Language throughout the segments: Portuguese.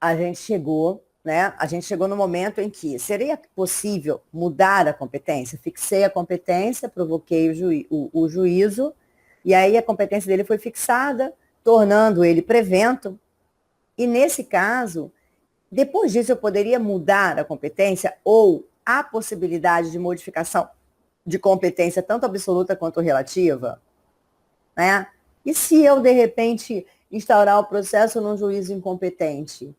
a gente chegou, né? A gente chegou no momento em que seria possível mudar a competência. Fixei a competência, provoquei o juízo, e aí a competência dele foi fixada, tornando ele prevento. E nesse caso, depois disso eu poderia mudar a competência ou há possibilidade de modificação de competência tanto absoluta quanto relativa, né? E se eu, de repente, instaurar o processo num juízo incompetente,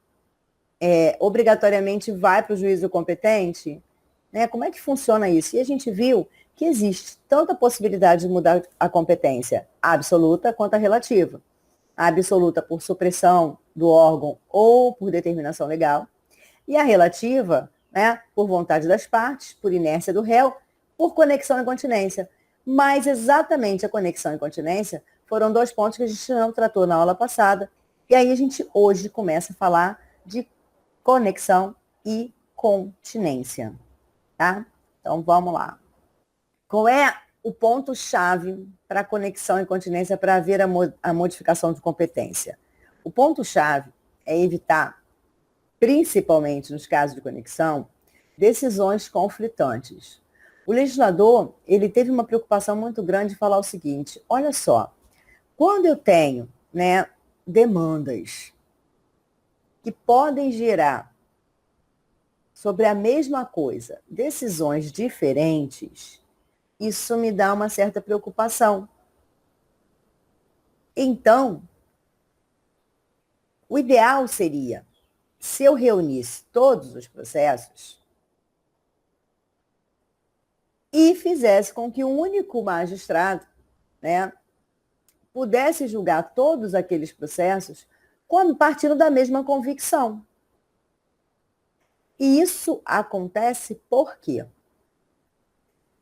obrigatoriamente vai para o juízo competente? Né? Como é que funciona isso? E a gente viu que existe tanto a possibilidade de mudar a competência absoluta quanto a relativa. A absoluta por supressão do órgão ou por determinação legal, e a relativa, né, por vontade das partes, por inércia do réu, por conexão e continência. Mas exatamente a conexão e continência foram 2 pontos que a gente não tratou na aula passada, e aí a gente hoje começa a falar de conexão e continência, tá? Então vamos lá. Qual é o ponto-chave para a conexão e continência para haver a modificação de competência? O ponto-chave é evitar, principalmente nos casos de conexão, decisões conflitantes. O legislador, ele teve uma preocupação muito grande de falar o seguinte: olha só, quando eu tenho, né, demandas que podem gerar sobre a mesma coisa decisões diferentes, isso me dá uma certa preocupação. Então, o ideal seria, se eu reunisse todos os processos e fizesse com que um único magistrado, né, pudesse julgar todos aqueles processos quando partindo da mesma convicção. E isso acontece por quê?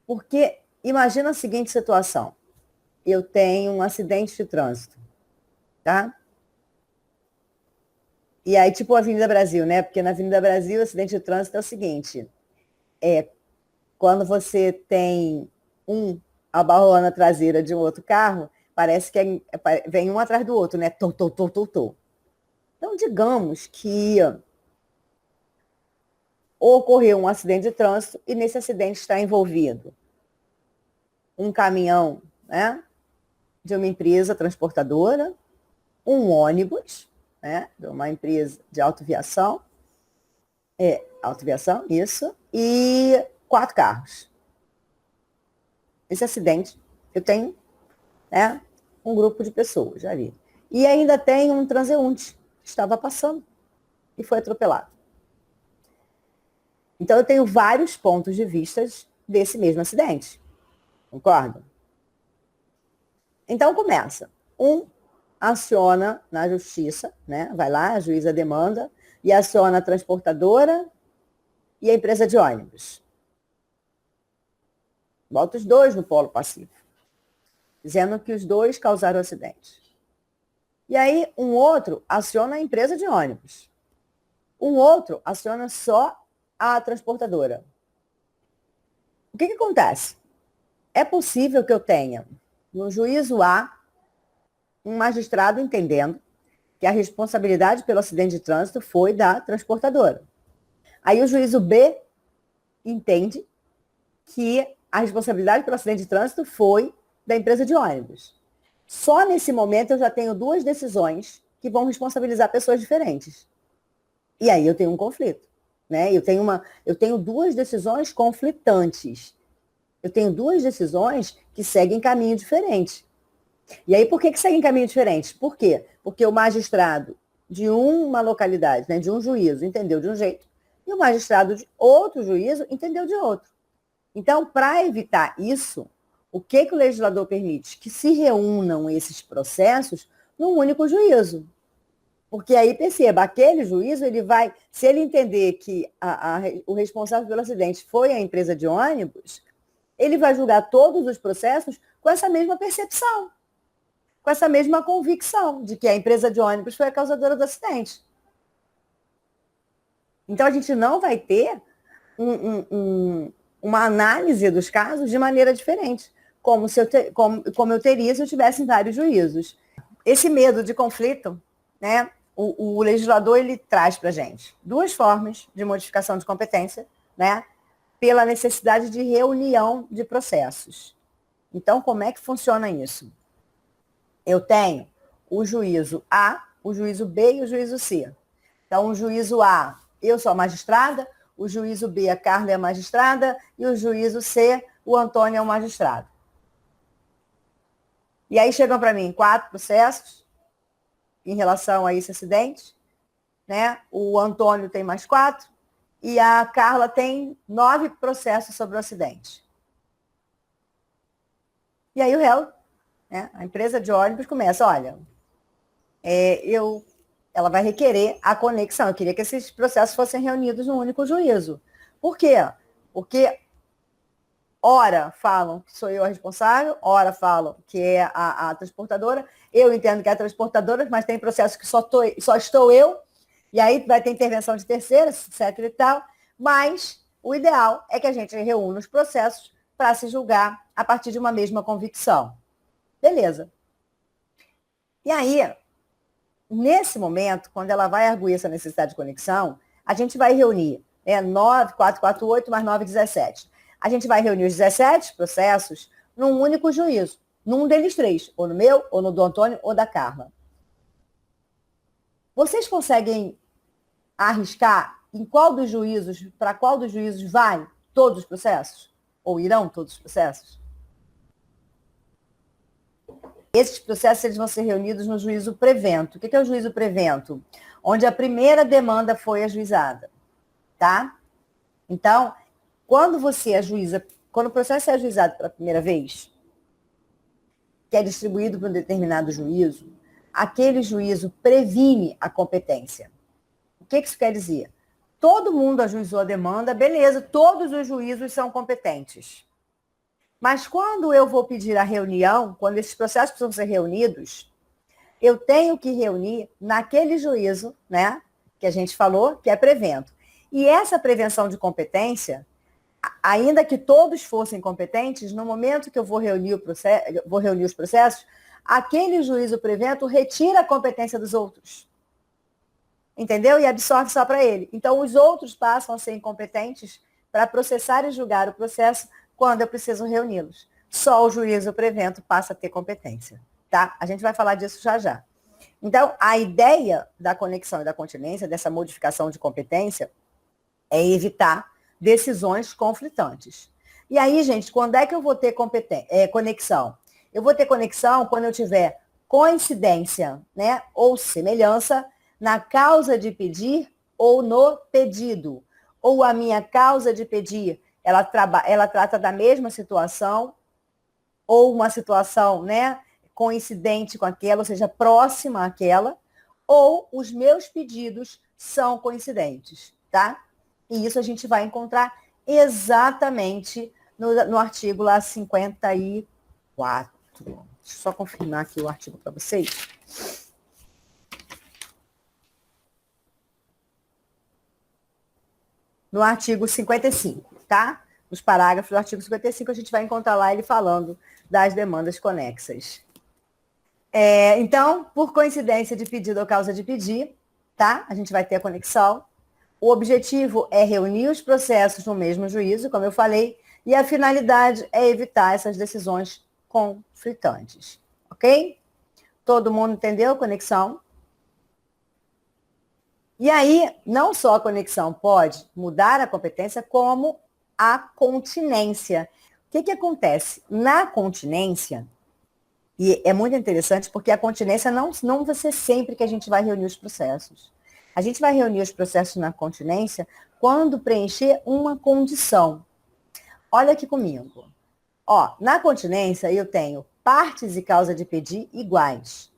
Porque imagina a seguinte situação: eu tenho um acidente de trânsito, tá? E aí, tipo a Avenida Brasil, né? Porque na Avenida Brasil, o acidente de trânsito é o seguinte: quando você tem abarroando a traseira de um outro carro, parece que vem um atrás do outro, né? Tô. Então, digamos que ocorreu um acidente de trânsito e nesse acidente está envolvido um caminhão, né, de uma empresa transportadora, um ônibus, né, de uma empresa de autoviação, isso, e 4 carros. Esse acidente, eu tenho, né, um grupo de pessoas ali. E ainda tem um transeunte que estava passando e foi atropelado. Então, eu tenho vários pontos de vista desse mesmo acidente. Concorda? Então, começa. Aciona na justiça, né? Vai lá, a juíza demanda, e aciona a transportadora e a empresa de ônibus. Bota os 2 no polo passivo, dizendo que os 2 causaram o acidente. E aí, um outro aciona a empresa de ônibus. Um outro aciona só a transportadora. O que acontece? É possível que eu tenha, no juízo A, um magistrado entendendo que a responsabilidade pelo acidente de trânsito foi da transportadora. Aí o juízo B entende que a responsabilidade pelo acidente de trânsito foi da empresa de ônibus. Só nesse momento eu já tenho 2 decisões que vão responsabilizar pessoas diferentes. E aí eu tenho um conflito, né? Eu tenho 2 decisões conflitantes. Eu tenho 2 decisões que seguem caminho diferente. E aí, por que seguem caminho diferente? Por quê? Porque o magistrado de uma localidade, né, de um juízo, entendeu de um jeito, e o magistrado de outro juízo entendeu de outro. Então, para evitar isso, o que o legislador permite? Que se reúnam esses processos num único juízo. Porque aí, perceba, aquele juízo, ele vai, se ele entender que o responsável pelo acidente foi a empresa de ônibus, ele vai julgar todos os processos com essa mesma percepção, com essa mesma convicção de que a empresa de ônibus foi a causadora do acidente. Então, a gente não vai ter uma análise dos casos de maneira diferente, como eu teria se eu tivesse em vários juízos. Esse medo de conflito, né, o legislador ele traz para a gente duas formas de modificação de competência, né? Pela necessidade de reunião de processos. Então, como é que funciona isso? Eu tenho o juízo A, o juízo B e o juízo C. Então, o juízo A, eu sou a magistrada, o juízo B, a Carla é a magistrada, e o juízo C, o Antônio é o magistrado. E aí chegam para mim 4 processos em relação a esse acidente, né? O Antônio tem mais 4 e a Carla tem 9 processos sobre o acidente. E aí o réu, né, a empresa de ônibus começa, olha, ela vai requerer a conexão. Eu queria que esses processos fossem reunidos num único juízo. Por quê? Porque ora falam que sou eu a responsável, ora falam que é a transportadora. Eu entendo que é a transportadora, mas tem processos que só estou eu, e aí vai ter intervenção de terceiros, etc e tal. Mas o ideal é que a gente reúna os processos para se julgar a partir de uma mesma convicção. Beleza. E aí, nesse momento, quando ela vai arguir essa necessidade de conexão, a gente vai reunir 9, 4, 4, 8 mais 9, 17. A gente vai reunir os 17 processos num único juízo, num deles 3, ou no meu, ou no do Antônio, ou da Carla. Vocês conseguem arriscar em qual dos juízos, para qual dos juízos vai todos os processos? Ou irão todos os processos? Esses processos eles vão ser reunidos no juízo prevento. O que é o juízo prevento? Onde a primeira demanda foi ajuizada, tá? Então, quando o processo é ajuizado pela primeira vez, que é distribuído para um determinado juízo, aquele juízo previne a competência. O que isso quer dizer? Todo mundo ajuizou a demanda, beleza, todos os juízos são competentes. Mas quando eu vou pedir a reunião, quando esses processos precisam ser reunidos, eu tenho que reunir naquele juízo, né, que a gente falou, que é prevento. E essa prevenção de competência, ainda que todos fossem competentes, no momento que eu vou reunir os processos, aquele juízo prevento retira a competência dos outros. Entendeu? E absorve só para ele. Então, os outros passam a ser incompetentes para processar e julgar o processo quando eu preciso reuni-los. Só o juízo prevento passa a ter competência. Tá? A gente vai falar disso já já. Então, a ideia da conexão e da continência, dessa modificação de competência, é evitar decisões conflitantes. E aí, gente, quando é que eu vou ter conexão? Eu vou ter conexão quando eu tiver coincidência, né, ou semelhança na causa de pedir ou no pedido. Ou a minha causa de pedir, ela trata da mesma situação, ou uma situação, né, coincidente com aquela, ou seja, próxima àquela, ou os meus pedidos são coincidentes, tá? E isso a gente vai encontrar exatamente no artigo lá 54. Deixa eu só confirmar aqui o artigo para vocês. No artigo 55, tá? Nos parágrafos do artigo 55, a gente vai encontrar lá ele falando das demandas conexas. Então, por coincidência de pedido ou causa de pedir, tá? A gente vai ter a conexão. O objetivo é reunir os processos no mesmo juízo, como eu falei, e a finalidade é evitar essas decisões conflitantes. Ok? Todo mundo entendeu a conexão? E aí, não só a conexão pode mudar a competência, como a continência. O que acontece? Na continência, e é muito interessante porque a continência não vai ser sempre que a gente vai reunir os processos. A gente vai reunir os processos na continência quando preencher uma condição. Olha aqui comigo. Ó, na continência eu tenho partes e causa de pedir iguais.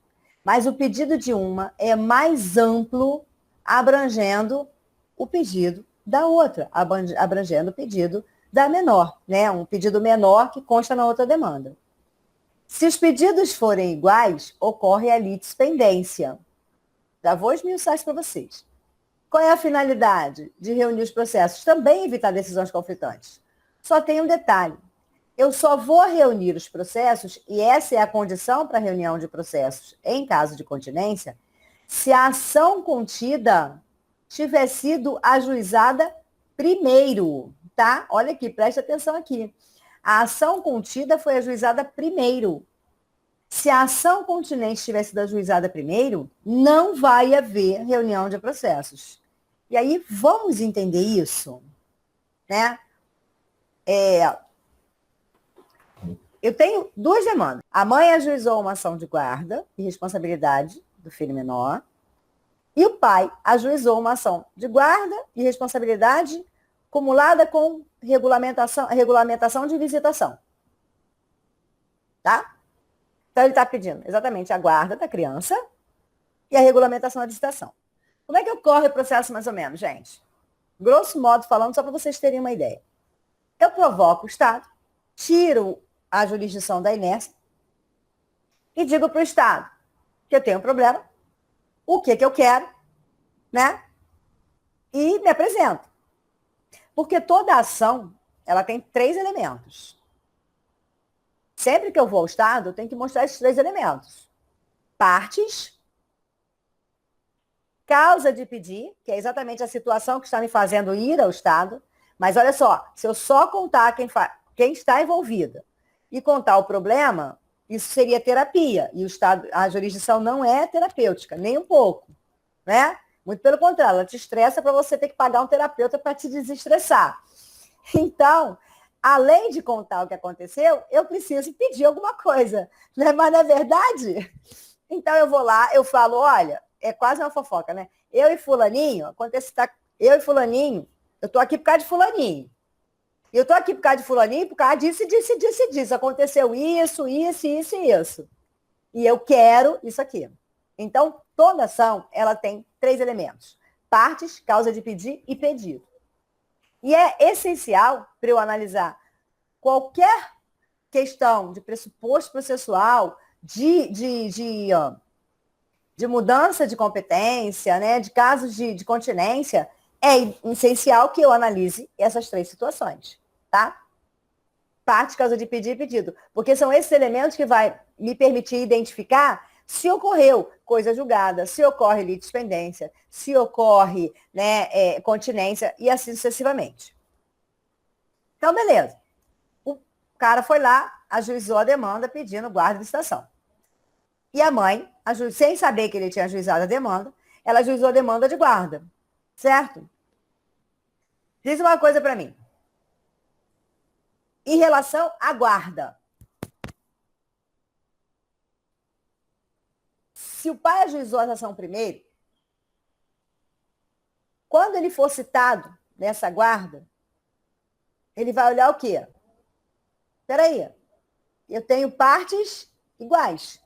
Mas o pedido de uma é mais amplo, abrangendo o pedido da outra, abrangendo o pedido da menor, né? Um pedido menor que consta na outra demanda. Se os pedidos forem iguais, ocorre a litispendência. Já vou esmiuçar isso para vocês. Qual é a finalidade de reunir os processos? Também evitar decisões conflitantes. Só tem um detalhe. Eu só vou reunir os processos, e essa é a condição para a reunião de processos em caso de continência, se a ação contida tiver sido ajuizada primeiro, tá? Olha aqui, preste atenção aqui. A ação contida foi ajuizada primeiro. Se a ação continente tiver sido ajuizada primeiro, não vai haver reunião de processos. E aí, vamos entender isso, né? Eu tenho duas demandas. A mãe ajuizou uma ação de guarda e responsabilidade do filho menor, e o pai ajuizou uma ação de guarda e responsabilidade acumulada com regulamentação de visitação. Tá? Então, ele está pedindo exatamente a guarda da criança e a regulamentação da visitação. Como é que ocorre o processo, mais ou menos, gente? Grosso modo falando, só para vocês terem uma ideia. Eu provoco o Estado, tiro a jurisdição da inércia e digo para o Estado que eu tenho um problema, o que eu quero, né? E me apresento. Porque toda ação, ela tem 3 elementos. Sempre que eu vou ao Estado, eu tenho que mostrar esses 3 elementos. Partes, causa de pedir, que é exatamente a situação que está me fazendo ir ao Estado. Mas olha só, se eu só contar quem está envolvida e contar o problema, isso seria terapia. E o Estado, a jurisdição não é terapêutica, nem um pouco, né? Muito pelo contrário, ela te estressa para você ter que pagar um terapeuta para te desestressar. Então, além de contar o que aconteceu, eu preciso pedir alguma coisa, né? Mas não é verdade? Então eu vou lá, eu falo, olha, é quase uma fofoca, né? Eu e fulaninho, eu tô aqui por causa de fulaninho. Eu tô aqui por causa de fulaninho, por causa disso, disso. Aconteceu isso. E eu quero isso aqui. Então, toda ação, ela tem 3 elementos. Partes, causa de pedir e pedido. E é essencial para eu analisar qualquer questão de pressuposto processual, de mudança de competência, né, de casos de continência, é essencial que eu analise essas 3 situações, tá? Parte, causa de pedir e pedido. Porque são esses elementos que vai me permitir identificar se ocorreu coisa julgada, se ocorre litispendência, se ocorre, né, continência e assim sucessivamente. Então, beleza. O cara foi lá, ajuizou a demanda pedindo guarda de visitação. E a mãe, sem saber que ele tinha ajuizado a demanda, ela ajuizou a demanda de guarda. Certo? Diz uma coisa para mim. Em relação à guarda. Se o pai ajuizou a ação primeiro, quando ele for citado nessa guarda, ele vai olhar o quê? Espera aí, eu tenho partes iguais.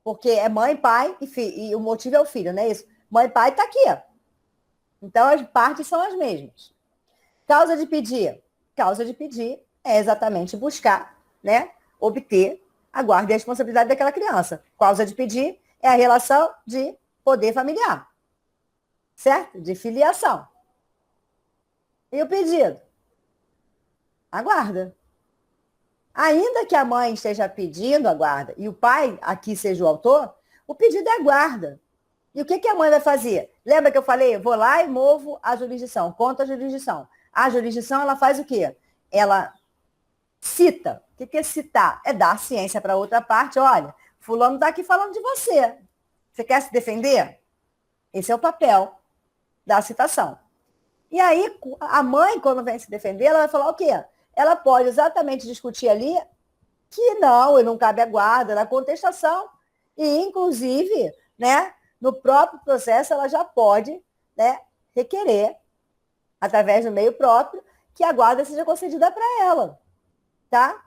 Porque é mãe, pai e filho. E o motivo é o filho, não é isso? Mãe e pai está aqui. Então, as partes são as mesmas. Causa de pedir. Causa de pedir é exatamente buscar, né, obter a guarda e a responsabilidade daquela criança. Causa de pedir é a relação de poder familiar. Certo? De filiação. E o pedido? A guarda. Ainda que a mãe esteja pedindo a guarda e o pai aqui seja o autor, o pedido é a guarda. E o que a mãe vai fazer? Lembra que eu falei? Eu vou lá e movo a jurisdição, conto a jurisdição. A jurisdição, ela faz o quê? Ela cita. O que é citar? É dar ciência para outra parte. Olha, fulano está aqui falando de você. Você quer se defender? Esse é o papel da citação. E aí, a mãe, quando vem se defender, ela vai falar o quê? Ela pode exatamente discutir ali que não, não cabe a guarda, na contestação. E, inclusive, né, no próprio processo, ela já pode, né, requerer, através do meio próprio, que a guarda seja concedida para ela. Tá?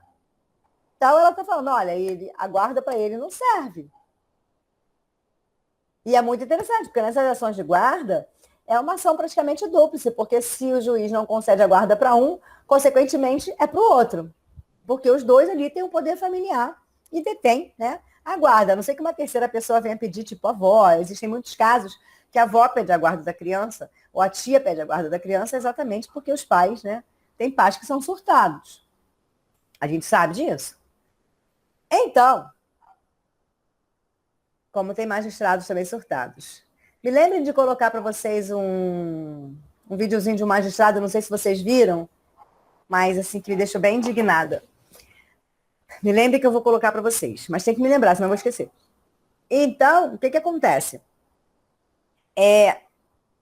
Então, ela está falando, olha, a guarda para ele não serve. E é muito interessante, porque nessas ações de guarda, é uma ação praticamente dúplice, porque se o juiz não concede a guarda para um, consequentemente é para o outro. Porque os dois ali têm o poder familiar e detêm, né, a guarda. A não sei que uma terceira pessoa venha pedir, tipo a avó. Existem muitos casos que a avó pede a guarda da criança, ou a tia pede a guarda da criança, exatamente porque os pais, né, tem pais que são surtados. A gente sabe disso. Então, como tem magistrados também surtados. Me lembrem de colocar para vocês um videozinho de um magistrado, não sei se vocês viram, mas assim, que me deixou bem indignada. Me lembre que eu vou colocar para vocês, mas tem que me lembrar, senão eu vou esquecer. Então, o que acontece?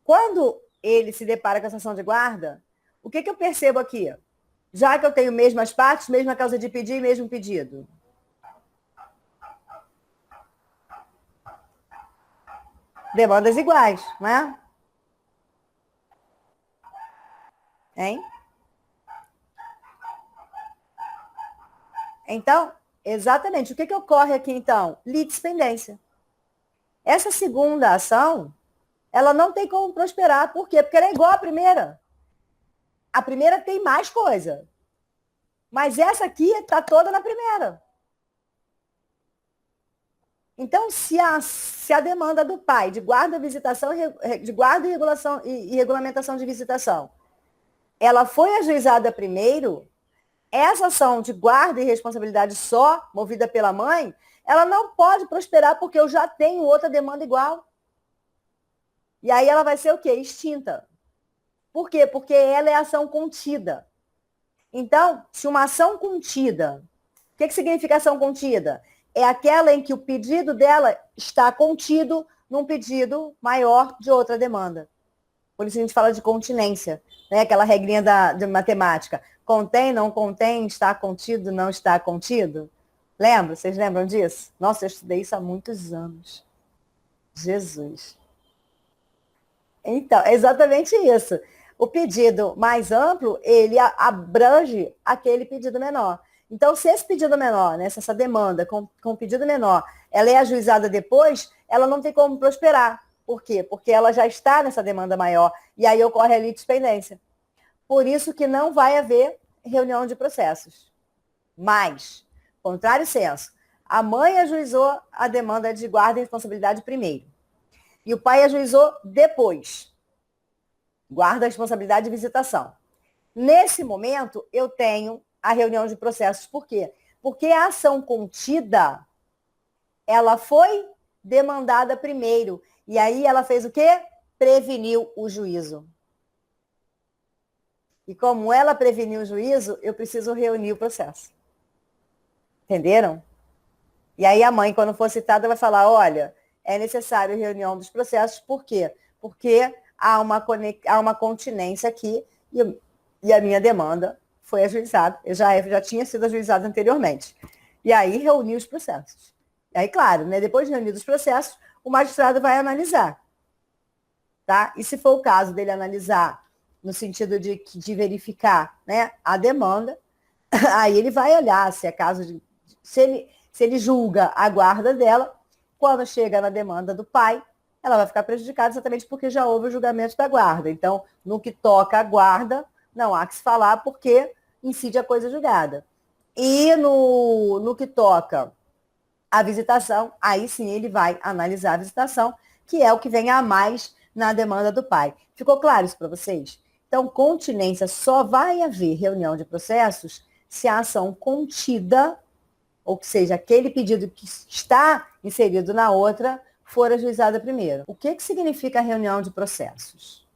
Quando ele se depara com essa ação de guarda, o que eu percebo aqui? Já que eu tenho mesmas partes, mesma causa de pedir e mesmo pedido. Demandas iguais, não é? Hein? Então, exatamente. O que ocorre aqui, então? Litispendência. Essa segunda ação, ela não tem como prosperar. Por quê? Porque ela é igual à primeira. A primeira tem mais coisa. Mas essa aqui está toda na primeira. Então, se a demanda do pai de guarda, visitação, de guarda e, regulação, e regulamentação de visitação, ela foi ajuizada primeiro, essa ação de guarda e responsabilidade só, movida pela mãe, ela não pode prosperar porque eu já tenho outra demanda igual. E aí ela vai ser o quê? Extinta. Por quê? Porque ela é ação contida. Então, se uma ação contida, o que significa ação contida? É aquela em que o pedido dela está contido num pedido maior de outra demanda. Por isso a gente fala de continência, né? Aquela regrinha de matemática. Contém, não contém, está contido, não está contido. Lembra? Vocês lembram disso? Nossa, eu estudei isso há muitos anos. Jesus. Então, é exatamente isso. O pedido mais amplo, ele abrange aquele pedido menor. Então, se esse pedido menor, né, se essa demanda com o pedido menor, ela é ajuizada depois, ela não tem como prosperar. Por quê? Porque ela já está nessa demanda maior e aí ocorre a litispendência. Por isso que não vai haver reunião de processos. Mas, contrário senso, a mãe ajuizou a demanda de guarda e responsabilidade primeiro. E o pai ajuizou depois. Guarda, responsabilidade e visitação. Nesse momento, eu tenho a reunião de processos. Por quê? Porque a ação contida, ela foi demandada primeiro. E aí ela fez o quê? Preveniu o juízo. E como ela preveniu o juízo, eu preciso reunir o processo. Entenderam? E aí a mãe, quando for citada, vai falar, olha, é necessário reunião dos processos. Por quê? Porque há uma continência aqui e a minha demanda foi ajuizada. Eu já tinha sido ajuizada anteriormente. E aí reuni os processos. E aí, claro, né, depois de reunir os processos, o magistrado vai analisar. Tá? E se for o caso dele analisar no sentido de verificar, né, a demanda, aí ele vai olhar se é caso de... Se ele julga a guarda dela, quando chega na demanda do pai, ela vai ficar prejudicada exatamente porque já houve o julgamento da guarda. Então, no que toca a guarda, não há que se falar porque incide a coisa julgada. E no que toca a visitação, aí sim ele vai analisar a visitação, que é o que vem a mais na demanda do pai. Ficou claro isso para vocês? Então, continência só vai haver reunião de processos se a ação contida, ou seja, aquele pedido que está inserido na outra, for ajuizada primeiro. O que significa a reunião de processos?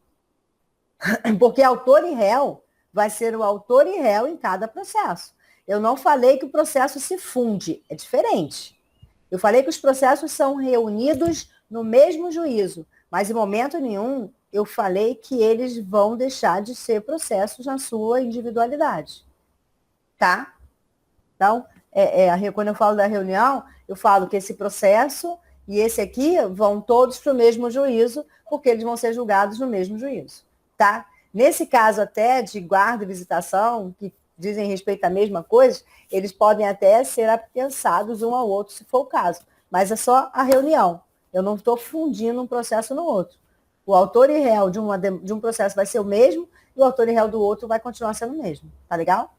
Porque autor e réu vai ser o autor e réu em cada processo. Eu não falei que o processo se funde, é diferente. Eu falei que os processos são reunidos no mesmo juízo, mas em momento nenhum eu falei que eles vão deixar de ser processos na sua individualidade. Tá? Então, quando eu falo da reunião, eu falo que esse processo e esse aqui vão todos para o mesmo juízo, porque eles vão ser julgados no mesmo juízo. Tá? Nesse caso até de guarda e visitação, que dizem respeito à mesma coisa, eles podem até ser apensados um ao outro, se for o caso. Mas é só a reunião. Eu não estou fundindo um processo no outro. O autor e réu de um processo vai ser o mesmo, e o autor e réu do outro vai continuar sendo o mesmo. Tá legal?